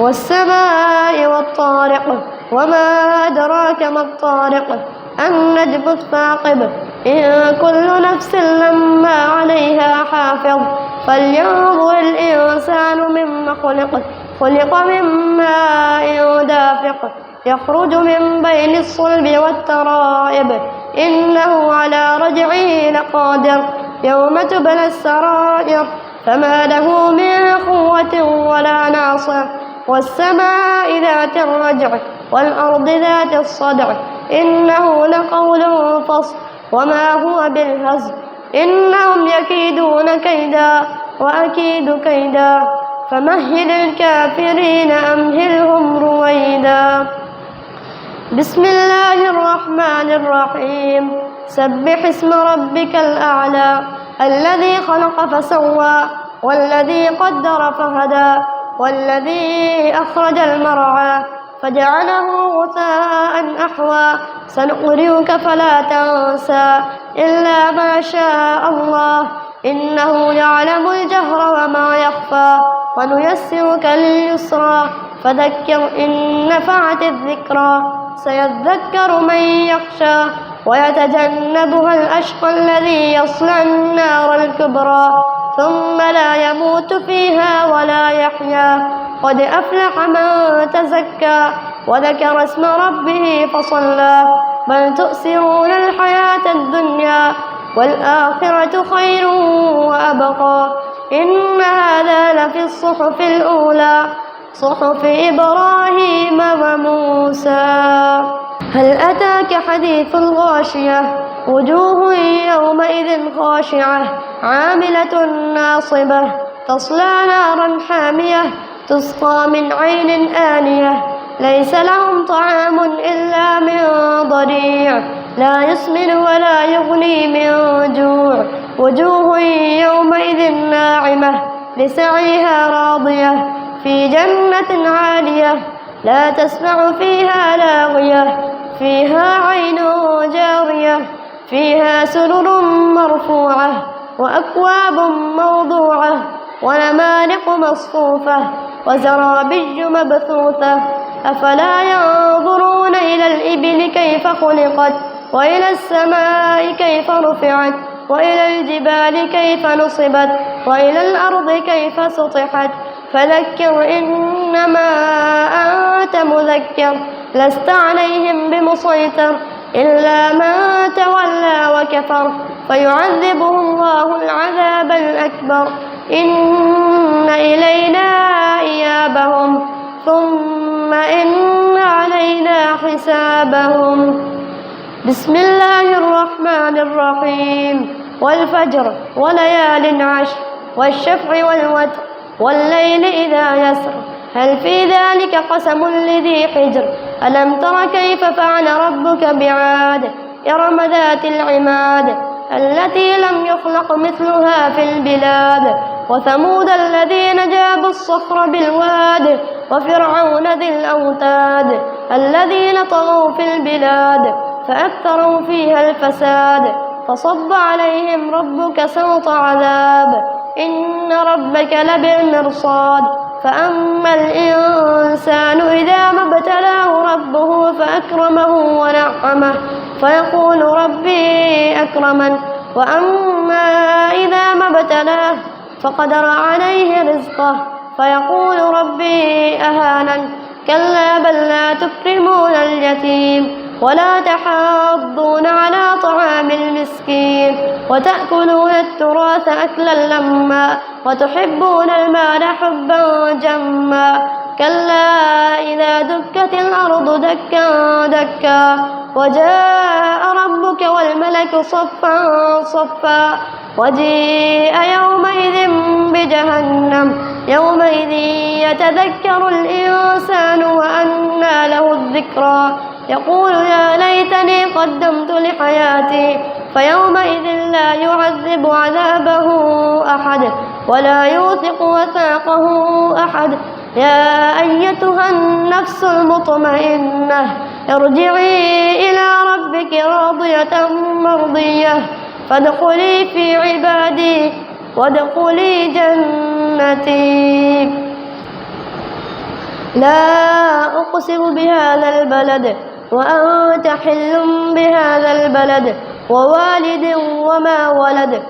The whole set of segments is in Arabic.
والسماء والطارق وما أدراك ما الطارق النجم الثاقب إن كل نفس لما عليها حافظ فلينظر الإنسان مما خلق من ماء دافق يخرج من بين الصلب والترائب إنه على رجعه لقادر يوم تبلى السرائر فما له من قوة ولا ناصر والسماء ذات الرجع والأرض ذات الصدع إنه لقول فصل وما هو بالهزل إنهم يكيدون كيدا وأكيد كيدا فمهل الكافرين أمهلهم رويدا. بسم الله الرحمن الرحيم. سبح اسم ربك الأعلى الذي خلق فسوى والذي قدر فهدى والذي أخرج المرعى فجعله غثاء أحوى سنقرئك فلا تنسى إلا ما شاء الله إنه يعلم الجهر وما يخفى ونيسرك لليسرى فذكر إن نفعت الذكرى سيذكر من يخشى ويتجنبها الأشقى الذي يصلى النار الكبرى ثم لا يموت فيها ولا يحيا قد أفلح من تزكى وذكر اسم ربه فصلى بل تؤثرون الحياة الدنيا والآخرة خير وأبقى إن هذا لفي الصحف الأولى صحف إبراهيم وموسى. هل أتاك حديث الغاشية وجوه يومئذ خاشعة عاملة ناصبة تصلى نارا حامية تسقى من عين آنية ليس لهم طعام إلا من ضريع لا يسمن ولا يغني من جوع وجوه يومئذ ناعمة لسعيها راضية في جنة عالية لا تسمع فيها لاغية فيها عين جارية فيها سرر مرفوعة وأكواب موضوعة ونمارق مصفوفة وزرابي مبثوثة أفلا ينظرون إلى الإبل كيف خلقت وإلى السماء كيف رفعت وإلى الجبال كيف نصبت وإلى الأرض كيف سطحت فذكر إنما أنت مذكر لست عليهم بمسيطر إلا من تولى وكفر فيعذبه الله العذاب الأكبر إن إلينا إيابهم ثم إن علينا حسابهم. بسم الله الرحمن الرحيم. والفجر وليال عشر والشفع والوتر والليل إذا يسر هل في ذلك قسم لذي حجر ألم تر كيف فعل ربك بعاد إرم ذات العماد التي لم يخلق مثلها في البلاد وثمود الذين جابوا الصخر بالواد وفرعون ذي الأوتاد الذين طغوا في البلاد فأكثروا فيها الفساد فصب عليهم ربك سوط عذاب إن ربك لبالمرصاد فأما الإنسان إذا ما ابتلاه ربه فأكرمه ونعمه فيقول ربي أكرمن وأما إذا ما ابتلاه فقدر عليه رزقه فيقول ربي أهانن كلا بل لا تكرمون اليتيم ولا تحاضون على طعام المسكين وتأكلون التراث أكلا لما وتحبون المال حبا جما كلا إذا دكت الأرض دكا دكا وجاء ربك والملك صفا صفا وجيء يومئذ بجهنم يومئذ يتذكر الإنسان وأنى له الذكرى يقول يا ليتني قدمت لحياتي فيومئذ لا يعذب عذابه أحد ولا يوثق وثاقه أحد يا أيتها النفس المطمئنة ارجعي إلى ربك راضية مرضية فادخلي في عبادي وادخلي جنتي. لا أقسم بهذا البلد وأنت حل بهذا البلد ووالد وما ولد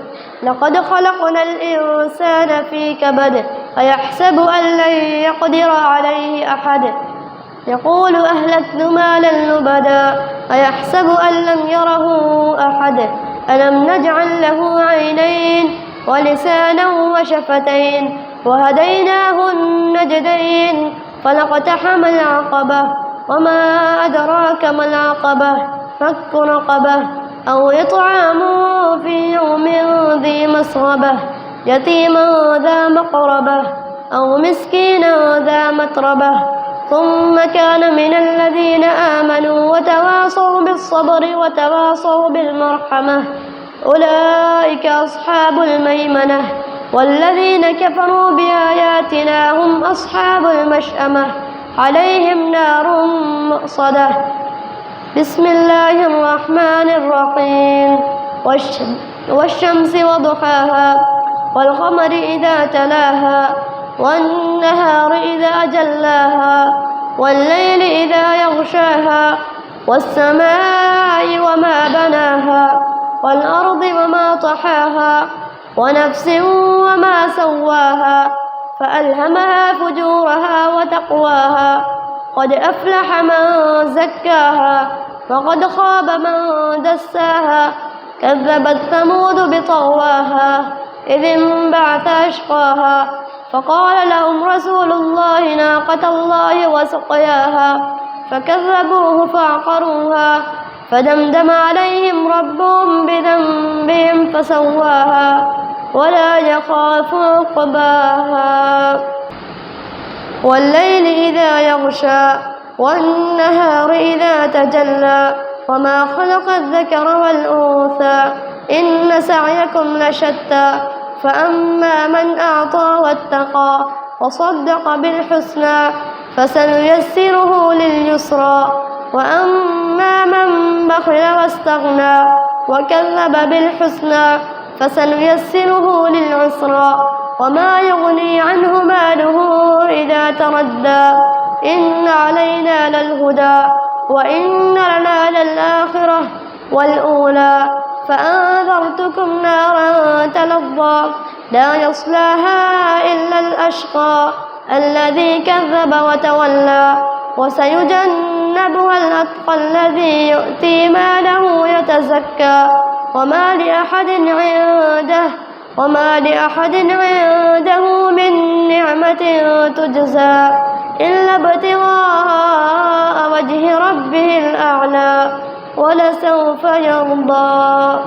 لقد خلقنا الإنسان في كبد أيحسب أن لن يقدر عليه أحد يقول أهلكت مالا لبدا أيحسب أن لم يره أحد ألم نجعل له عينين ولسانا وشفتين وهديناه النجدين فلاقتحم العقبة وما أدراك ما العقبة فك رقبة أو إطعام في يوم ذي مسغبة يتيما ذا مقربة أو مسكينا ذا متربة ثم كان من الذين آمنوا وتواصوا بالصبر وتواصوا بالمرحمة أولئك أصحاب الميمنة والذين كفروا بآياتنا هم أصحاب المشأمة عليهم نار مؤصدة بسم الله الرحمن الرحيم والشمس وضحاها والقمر إذا تلاها والنهار إذا جلاها والليل إذا يغشاها والسماء وما بناها والأرض وما طحاها ونفس وما سواها فألهمها فجورها وتقواها قد أفلح من زكاها وقد خاب من دساها كذبت ثمود بطغواها إذ انبعث أشقاها فقال لهم رسول الله ناقة الله وسقياها فكذبوه فعقروها فدمدم عليهم ربهم بذنبهم فسواها ولا يخاف عقباها والليل إذا يغشى والنهار إذا تجلى وما خلق الذكر والأنثى إن سعيكم لشتى فأما من أعطى واتقى وصدق بالحسنى فسنيسره لليسرى وأما من بخل واستغنى وكذب بالحسنى فسنيسره للعسرى وما يغني عنه ماله إذا تردى إن علينا للهدى وإن لنا للآخرة والأولى فأنذرتكم نارا تلظى لا يصلاها إلا الأشقى الذي كذب وتولى وسيجنبها الأتقى الذي يؤتي ماله يتزكى وما لأحد عنده من نعمة تجزى إلا ابتغاء وجه ربه الأعلى ولسوف يرضى.